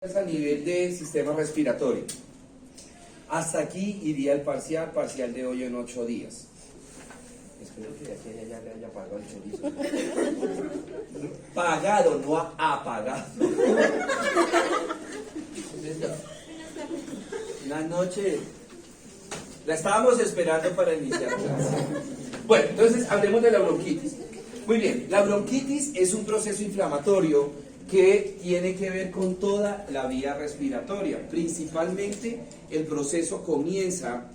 A nivel de sistema respiratorio. Hasta aquí iría el parcial de hoy en 8 días. Espero que de aquí ya le haya pagado el chorizo. Pagado, no apagado. Una noche. La estábamos esperando para iniciar clase. Bueno, entonces hablemos de la bronquitis. Muy bien, la bronquitis es un proceso inflamatorio que tiene que ver con toda la vía respiratoria. Principalmente el proceso comienza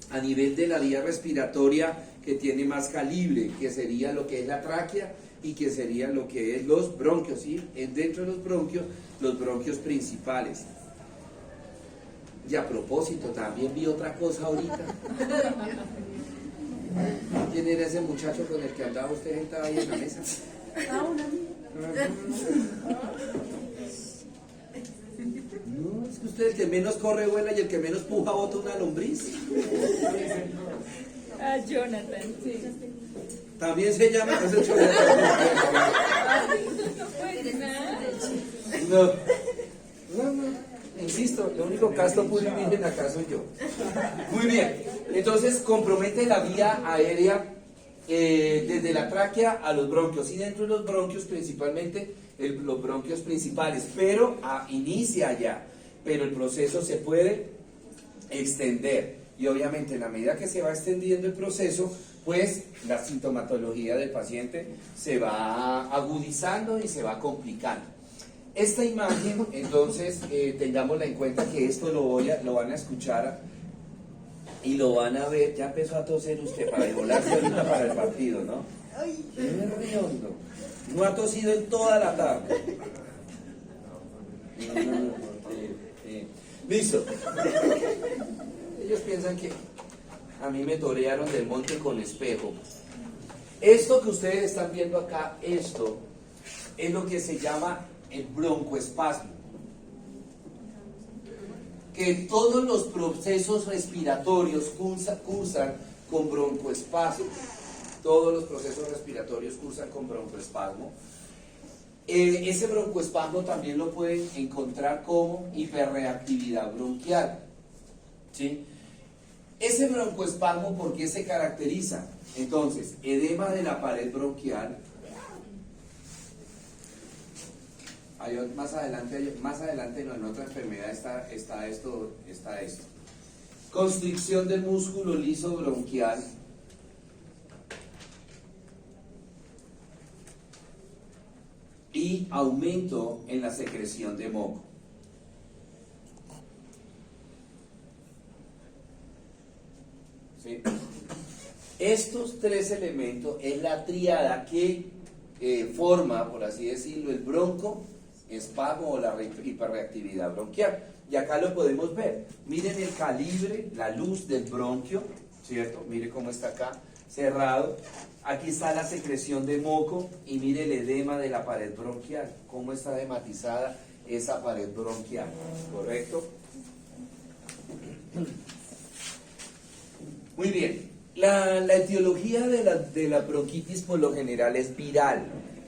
a nivel de la vía respiratoria que tiene más calibre, que sería lo que es la tráquea y que sería lo que es los bronquios, ¿sí? Dentro de los bronquios principales. Y a propósito, también vi otra cosa ahorita. ¿Quién era ese muchacho con el que andaba usted sentado ahí en la mesa? No, es que usted el que menos corre vuela y el que menos puja bota una lombriz. Ah, Jonathan, sí. También se llama entonces Jonathan. No. Insisto, lo único casto puro indígena acá soy yo. Muy bien. Entonces compromete la vía aérea desde la tráquea a los bronquios, y dentro de los bronquios principalmente los bronquios principales, pero inicia allá, pero el proceso se puede extender, y obviamente en la medida que se va extendiendo el proceso, pues la sintomatología del paciente se va agudizando y se va complicando. Esta imagen, entonces, tengámosla en cuenta que esto lo van a escuchar y lo van a ver. Ya empezó a toser usted para volarse ahorita para el partido, ¿no? Es riondo. No ha tosido en toda la tarde. Listo. Ellos piensan que a mí me torearon del monte con espejo. Esto que ustedes están viendo acá, esto es lo que se llama el broncoespasmo. Que todos los procesos respiratorios cursan con broncoespasmo. Todos los procesos respiratorios cursan con broncoespasmo. Ese broncoespasmo también lo pueden encontrar como hiperreactividad bronquial. ¿Sí? Ese broncoespasmo, ¿por qué se caracteriza? Entonces, edema de la pared bronquial. Más adelante no, en otra enfermedad está esto. Constricción del músculo liso bronquial. Y aumento en la secreción de moco. ¿Sí? Estos tres elementos es la tríada que forma, por así decirlo, el broncoespasmo o la hiperreactividad bronquial. Y acá lo podemos ver. Miren el calibre, la luz del bronquio, ¿cierto? Mire cómo está acá, cerrado. Aquí está la secreción de moco y mire el edema de la pared bronquial. Cómo está edematizada esa pared bronquial, ¿correcto? Muy bien. La etiología de la bronquitis por lo general es viral,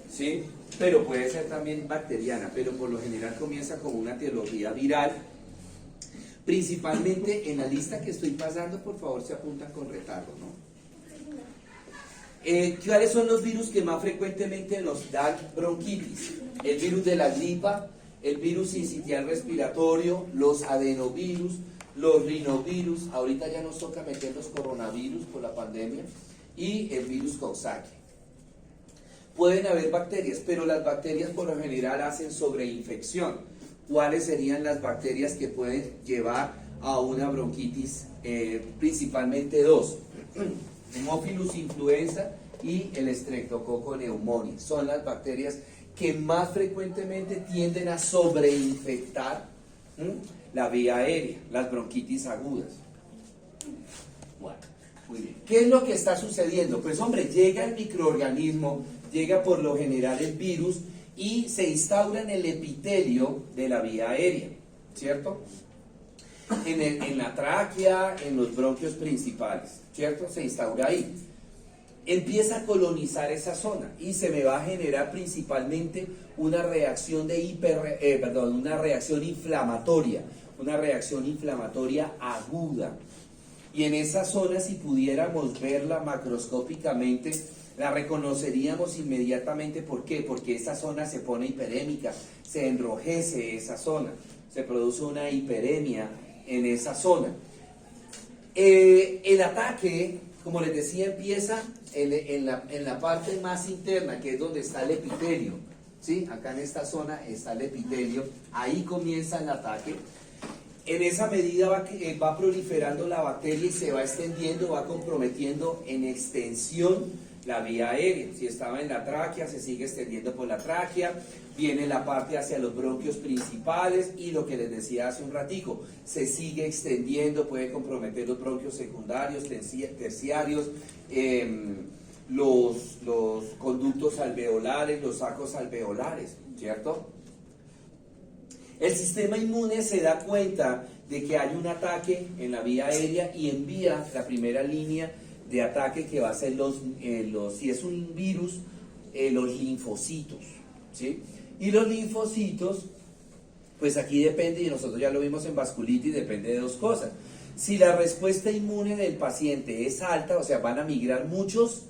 ¿sí? Pero puede ser también bacteriana, pero por lo general comienza con una etiología viral. Principalmente en la lista que estoy pasando, por favor se apuntan con retardo, ¿no? ¿Cuáles son los virus que más frecuentemente nos dan bronquitis? El virus de la gripa, el virus sincitial respiratorio, los adenovirus, los rinovirus, ahorita ya nos toca meter los coronavirus por la pandemia, y el virus Coxsackie. Pueden haber bacterias, pero las bacterias por lo general hacen sobreinfección. ¿Cuáles serían las bacterias que pueden llevar a una bronquitis? Principalmente dos. Haemophilus influenza y el Streptococcus pneumoniae. Son las bacterias que más frecuentemente tienden a sobreinfectar la vía aérea, las bronquitis agudas. Bueno, muy bien. ¿Qué es lo que está sucediendo? Pues hombre, llega el microorganismo, llega por lo general el virus y se instaura en el epitelio de la vía aérea, ¿cierto? En la tráquea, en los bronquios principales, ¿cierto? Se instaura ahí. empieza a colonizar esa zona y se me va a generar principalmente una reacción una reacción inflamatoria aguda. Y en esa zona, si pudiéramos verla macroscópicamente, la reconoceríamos inmediatamente. ¿Por qué? Porque esa zona se pone hiperémica, se enrojece esa zona, se produce una hiperemia en esa zona. El ataque, como les decía, empieza en la parte más interna, que es donde está el epitelio, ¿sí? Acá en esta zona está el epitelio, ahí comienza el ataque. En esa medida va proliferando la bacteria y se va extendiendo, va comprometiendo en extensión la vía aérea. Si estaba en la tráquea, se sigue extendiendo por la tráquea, viene la parte hacia los bronquios principales y lo que les decía hace un ratico, se sigue extendiendo, puede comprometer los bronquios secundarios, terciarios, los conductos alveolares, los sacos alveolares, ¿cierto? El sistema inmune se da cuenta de que hay un ataque en la vía aérea y envía la primera línea de ataque, que va a ser si es un virus, los linfocitos, ¿sí? Y los linfocitos, pues aquí depende, y nosotros ya lo vimos en vasculitis, depende de dos cosas. Si la respuesta inmune del paciente es alta, o sea, van a migrar muchos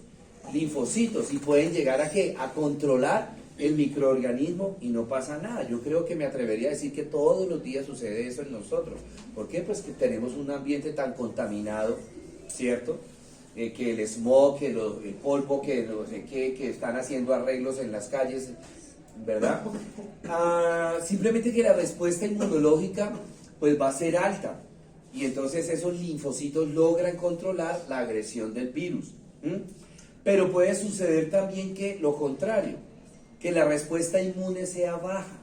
linfocitos y pueden llegar a ¿qué? A controlar el microorganismo y no pasa nada. Yo creo que me atrevería a decir que todos los días sucede eso en nosotros. ¿Por qué? Pues que tenemos un ambiente tan contaminado, ¿cierto? Que el smog, que el polvo, que no sé qué, que están haciendo arreglos en las calles, ¿verdad? Simplemente que la respuesta inmunológica pues va a ser alta y entonces esos linfocitos logran controlar la agresión del virus. Pero puede suceder también que lo contrario, que la respuesta inmune sea baja.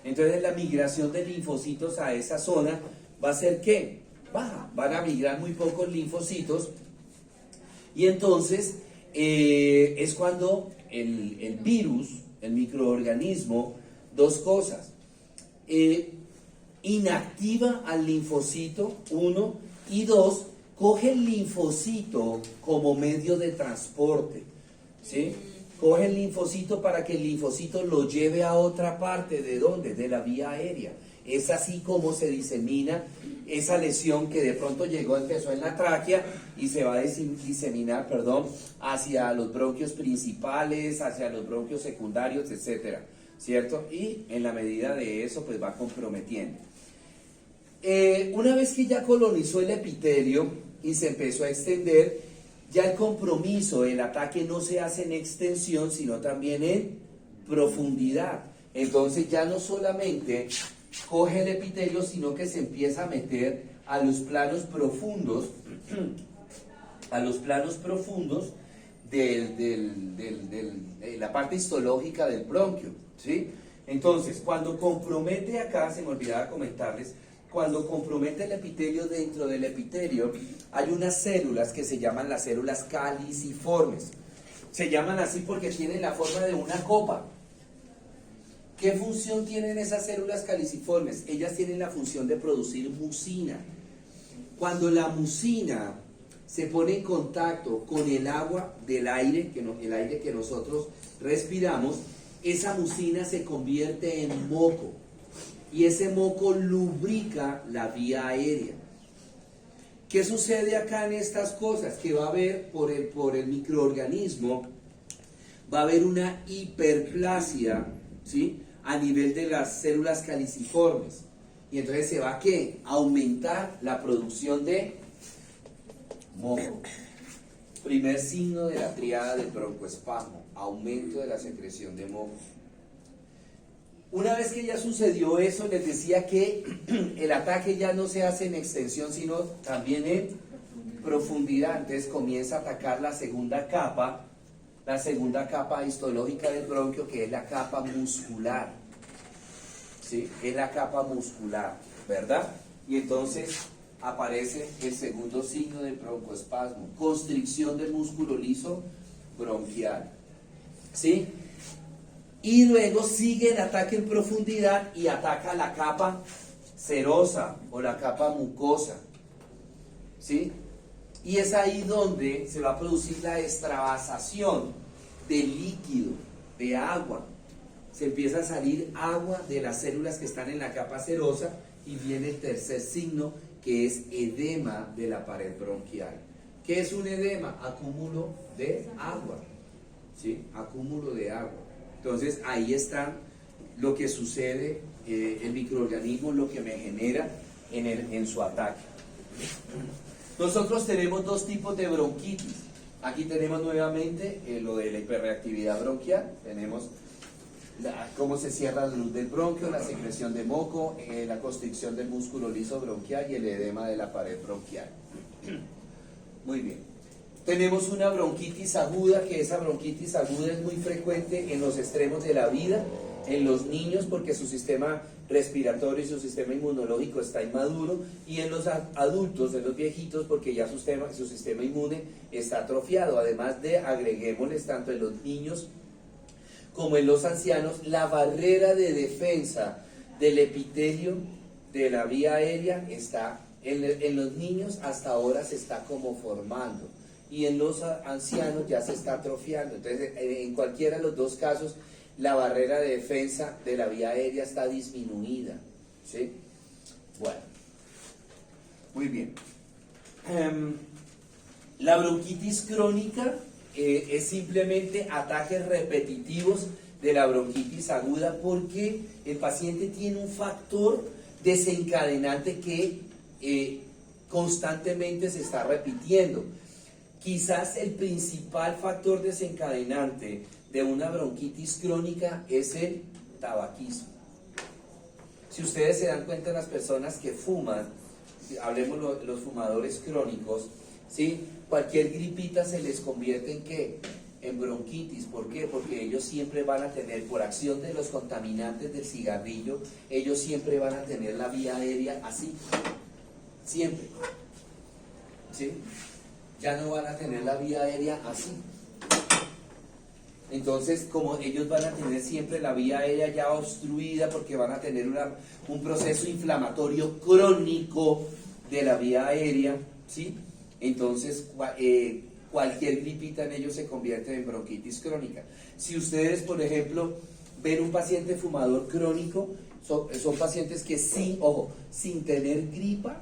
Entonces la migración de linfocitos a esa zona va a ser ¿qué? Baja. Van a migrar muy pocos linfocitos y entonces es cuando el virus, el microorganismo, dos cosas, inactiva al linfocito, uno, y dos, coge el linfocito como medio de transporte, ¿sí? Coge el linfocito para que el linfocito lo lleve a otra parte. ¿De dónde? De la vía aérea. Es así como se disemina esa lesión que de pronto empezó en la tráquea y se va a diseminar, hacia los bronquios principales, hacia los bronquios secundarios, etcétera, ¿cierto? Y en la medida de eso, pues va comprometiendo. Una vez que ya colonizó el epitelio y se empezó a extender, ya el compromiso, el ataque no se hace en extensión, sino también en profundidad. Entonces ya no solamente coge el epitelio, sino que se empieza a meter a los planos profundos, de la parte histológica del bronquio, ¿sí? Entonces, cuando compromete acá, se me olvidaba comentarles, cuando compromete el epitelio, dentro del epitelio hay unas células que se llaman las células caliciformes. Se llaman así porque tienen la forma de una copa. ¿Qué función tienen esas células caliciformes? Ellas tienen la función de producir mucina. Cuando la mucina se pone en contacto con el agua del aire, el aire que nosotros respiramos, esa mucina se convierte en moco. Y ese moco lubrica la vía aérea. ¿Qué sucede acá en estas cosas? Que va a haber, por el microorganismo, va a haber una hiperplasia, ¿sí?, a nivel de las células caliciformes. Y entonces se va a ¿qué? Aumentar la producción de moco. Primer signo de la triada del broncoespasmo, aumento de la secreción de moco. Una vez que ya sucedió eso, les decía que el ataque ya no se hace en extensión, sino también en profundidad. Entonces comienza a atacar la segunda capa histológica del bronquio, que es la capa muscular. ¿Sí? Es la capa muscular, ¿verdad? Y entonces aparece el segundo signo del broncoespasmo, constricción del músculo liso bronquial. ¿Sí? Y luego sigue el ataque en profundidad y ataca la capa serosa o la capa mucosa, ¿sí? Y es ahí donde se va a producir la extravasación de líquido, de agua. Se empieza a salir agua de las células que están en la capa serosa y viene el tercer signo, que es edema de la pared bronquial. ¿Qué es un edema? Acúmulo de agua, ¿sí? Acúmulo de agua. Entonces ahí está lo que sucede, el microorganismo, lo que me genera en su ataque. Nosotros tenemos dos tipos de bronquitis. Aquí tenemos nuevamente lo de la hiperreactividad bronquial. Tenemos cómo se cierra la luz del bronquio, la secreción de moco, la constricción del músculo liso bronquial y el edema de la pared bronquial. Muy bien. Tenemos una bronquitis aguda, que esa bronquitis aguda es muy frecuente en los extremos de la vida, en los niños porque su sistema respiratorio y su sistema inmunológico está inmaduro, y en los adultos, en los viejitos, porque ya su sistema inmune está atrofiado. Además de, agreguémosles, tanto en los niños como en los ancianos, la barrera de defensa del epitelio de la vía aérea está, en los niños hasta ahora se está como formando, y en los ancianos ya se está atrofiando. Entonces, en cualquiera de los dos casos, la barrera de defensa de la vía aérea está disminuida, ¿sí? Bueno, muy bien. La bronquitis crónica es simplemente ataques repetitivos de la bronquitis aguda, porque el paciente tiene un factor desencadenante que constantemente se está repitiendo. Quizás el principal factor desencadenante de una bronquitis crónica es el tabaquismo. Si ustedes se dan cuenta, las personas que fuman, hablemos los fumadores crónicos, ¿sí? Cualquier gripita se les convierte en ¿qué? En bronquitis. ¿Por qué? Porque ellos siempre van a tener, por acción de los contaminantes del cigarrillo, ellos siempre van a tener la vía aérea así, siempre, ¿sí? Ya no van a tener la vía aérea así. Entonces, como ellos van a tener siempre la vía aérea ya obstruida, porque van a tener un proceso inflamatorio crónico de la vía aérea, ¿sí? Entonces, cualquier gripita en ellos se convierte en bronquitis crónica. Si ustedes, por ejemplo, ven un paciente fumador crónico, son pacientes que sin tener gripa,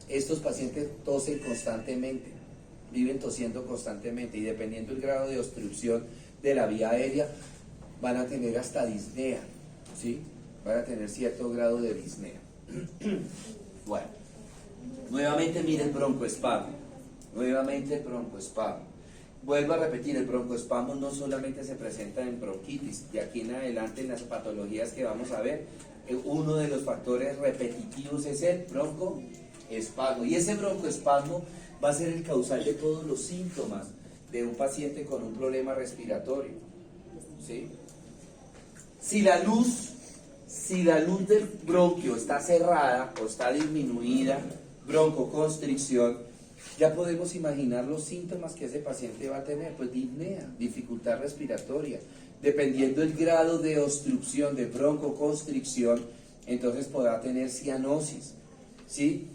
estos pacientes tosen constantemente, viven tosiendo constantemente, y dependiendo del grado de obstrucción de la vía aérea, van a tener hasta disnea, ¿sí? Van a tener cierto grado de disnea. Bueno, nuevamente miren el broncoespasmo. Nuevamente el broncoespasmo. Vuelvo a repetir, el broncoespasmo no solamente se presenta en bronquitis. De aquí en adelante, en las patologías que vamos a ver, uno de los factores repetitivos es el broncoespasmo. Y ese broncoespasmo va a ser el causal de todos los síntomas de un paciente con un problema respiratorio, ¿sí? Si la luz del bronquio está cerrada o está disminuida, broncoconstricción, ya podemos imaginar los síntomas que ese paciente va a tener. Pues disnea, dificultad respiratoria. Dependiendo del grado de obstrucción, de broncoconstricción, entonces podrá tener cianosis, ¿sí?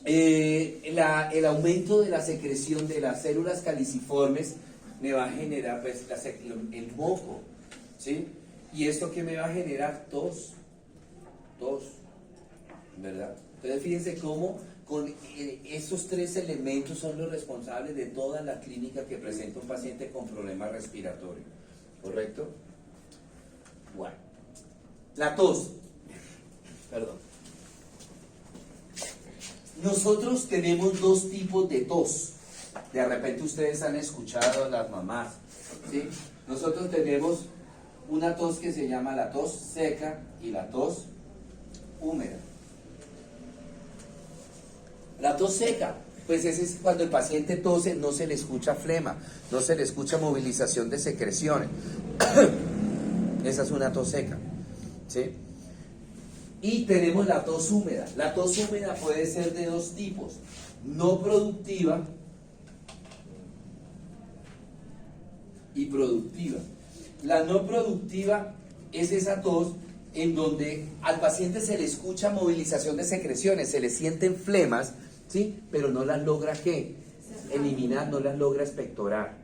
El aumento de la secreción de las células caliciformes me va a generar, pues, el moco, ¿sí? Y esto que me va a generar tos, ¿verdad? Entonces fíjense cómo con estos tres elementos son los responsables de toda la clínica que presenta un paciente con problema respiratorio, ¿correcto? Bueno, la tos, perdón. Nosotros tenemos dos tipos de tos. De repente ustedes han escuchado a las mamás, ¿sí? Nosotros tenemos una tos que se llama la tos seca y la tos húmeda. La tos seca, pues ese es cuando el paciente tose, no se le escucha flema, no se le escucha movilización de secreciones. Esa es una tos seca, ¿sí? Y tenemos la tos húmeda. La tos húmeda puede ser de dos tipos: no productiva y productiva. La no productiva es esa tos en donde al paciente se le escucha movilización de secreciones, se le sienten flemas, ¿sí? Pero no las logra, ¿qué? Eliminar, no las logra expectorar.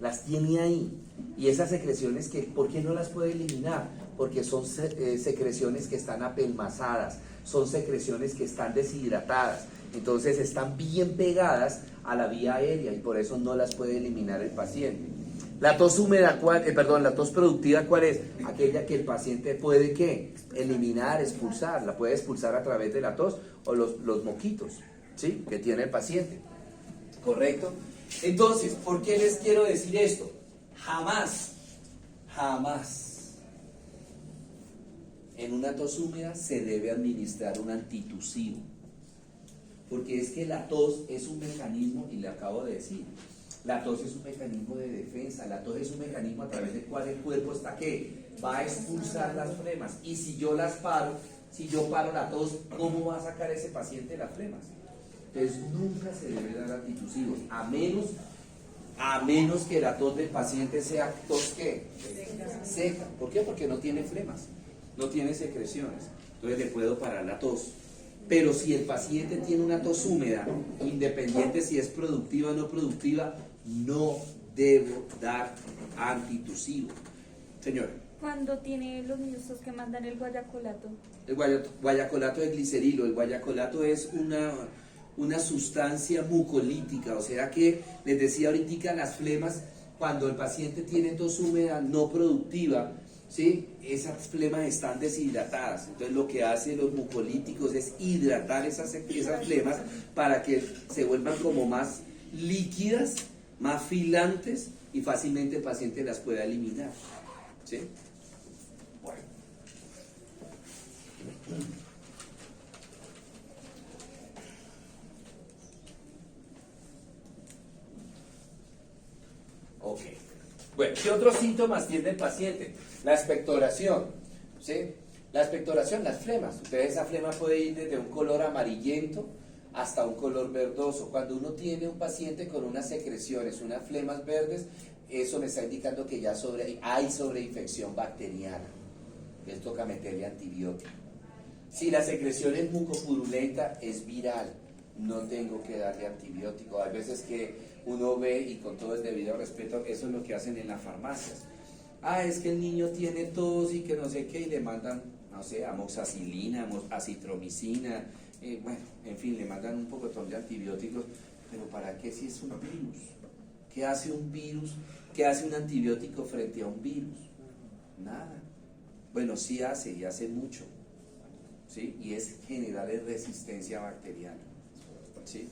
Las tiene ahí. Y esas secreciones, ¿por qué no las puede eliminar? Porque son secreciones que están apelmazadas, son secreciones que están deshidratadas. Entonces están bien pegadas a la vía aérea y por eso no las puede eliminar el paciente. La tos húmeda, la tos productiva, ¿cuál es? Aquella que el paciente puede, ¿qué? Eliminar, expulsar. La puede expulsar a través de la tos o los moquitos, ¿sí? Que tiene el paciente. ¿Correcto? Entonces, ¿por qué les quiero decir esto? Jamás en una tos húmeda se debe administrar un antitusivo. Porque es que la tos es un mecanismo, y le acabo de decir, la tos es un mecanismo de defensa, la tos es un mecanismo a través del cual el cuerpo está ¿qué? Va a expulsar las flemas. Y si yo las paro, si yo paro la tos, ¿cómo va a sacar ese paciente las flemas? Entonces nunca se debe dar antitusivos, a menos que la tos del paciente sea tos ¿qué? Seca. ¿Por qué? Porque no tiene flemas, no tiene secreciones. Entonces le puedo parar la tos. Pero si el paciente tiene una tos húmeda, independiente si es productiva o no productiva, no debo dar antitusivo. Señora. Cuando tiene los niños que mandan el guayacolato. El guayacolato es glicerilo. El guayacolato es una sustancia mucolítica, o sea que les decía ahorita las flemas, cuando el paciente tiene tos húmeda no productiva, ¿sí? Esas flemas están deshidratadas. Entonces lo que hacen los mucolíticos es hidratar esas flemas para que se vuelvan como más líquidas, más filantes y fácilmente el paciente las pueda eliminar, ¿sí? Bueno. Ok. Bueno, ¿qué otros síntomas tiene el paciente? La expectoración, ¿sí? La expectoración, las flemas. Entonces esa flema puede ir desde un color amarillento hasta un color verdoso. Cuando uno tiene un paciente con unas secreciones, unas flemas verdes, eso me está indicando que ya hay sobreinfección bacteriana. Les toca meterle antibiótico. Si la secreción es mucopurulenta, es viral. No tengo que darle antibiótico. Hay veces que uno ve, y con todo el debido respeto, eso es lo que hacen en las farmacias. Es que el niño tiene tos y que no sé qué, y le mandan, no sé, amoxicilina, acitromicina, bueno, en fin, le mandan un pocotón de antibióticos. Pero ¿para qué si es un virus? ¿Qué hace un virus? ¿Qué hace un antibiótico frente a un virus? Nada. Bueno, sí hace, y hace mucho, ¿sí? Y es generar resistencia bacteriana, ¿sí?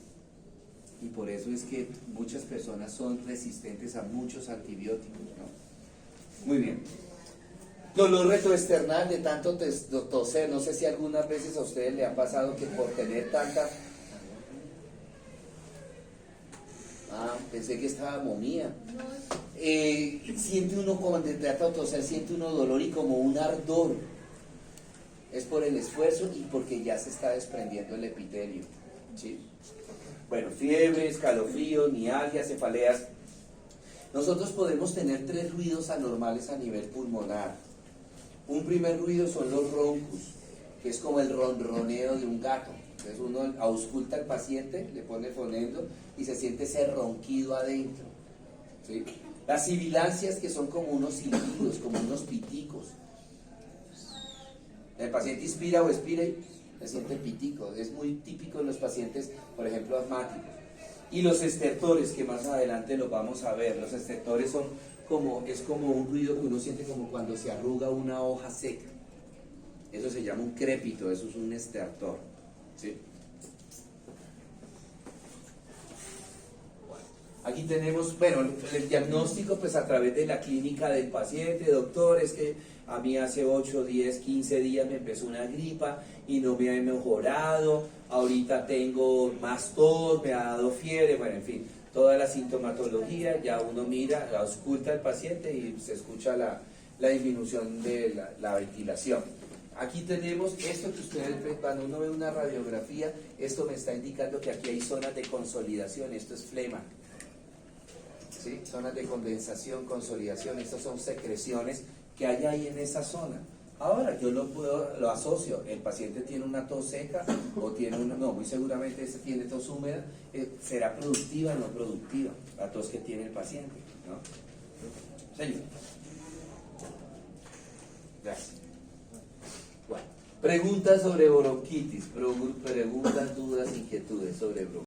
Y por eso es que muchas personas son resistentes a muchos antibióticos, ¿no? Muy bien. Dolor retroesternal de tanto toser. No sé si algunas veces a ustedes le ha pasado que por tener tanta... pensé que estaba momía. Siente uno cuando trata de toser, siente uno dolor y como un ardor. Es por el esfuerzo y porque ya se está desprendiendo el epitelio, ¿sí? Bueno, fiebre, escalofríos, mialgias, cefaleas. Nosotros podemos tener 3 ruidos anormales a nivel pulmonar. Un primer ruido son los roncos, que es como el ronroneo de un gato. Entonces uno ausculta al paciente, le pone fonendo y se siente ese ronquido adentro, ¿sí? Las sibilancias, que son como unos silbidos, como unos piticos. El paciente inspira o expira y se siente pitico. Es muy típico en los pacientes, por ejemplo, asmáticos. Y los estertores, que más adelante los vamos a ver. Los estertores es como un ruido que uno siente como cuando se arruga una hoja seca. Eso se llama un crépito, eso es un estertor, ¿sí? Aquí tenemos, bueno, el diagnóstico pues a través de la clínica del paciente. Doctor, es que a mí hace 8, 10, 15 días me empezó una gripa y no me ha mejorado, ahorita tengo más tos, me ha dado fiebre, bueno, en fin, toda la sintomatología, ya uno mira, la ausculta al paciente y se escucha la disminución de la ventilación. Aquí tenemos esto que ustedes ven, cuando uno ve una radiografía, esto me está indicando que aquí hay zonas de consolidación, esto es flema. ¿Sí? Zonas de condensación, consolidación, estas son secreciones que hay ahí en esa zona. Ahora yo lo asocio, el paciente tiene una tos seca o tiene una, no, muy seguramente ese tiene tos húmeda, será productiva o no productiva la tos que tiene el paciente, ¿no? Señor. Gracias. Bueno, preguntas sobre bronquitis, preguntas, dudas, inquietudes sobre bronquitis.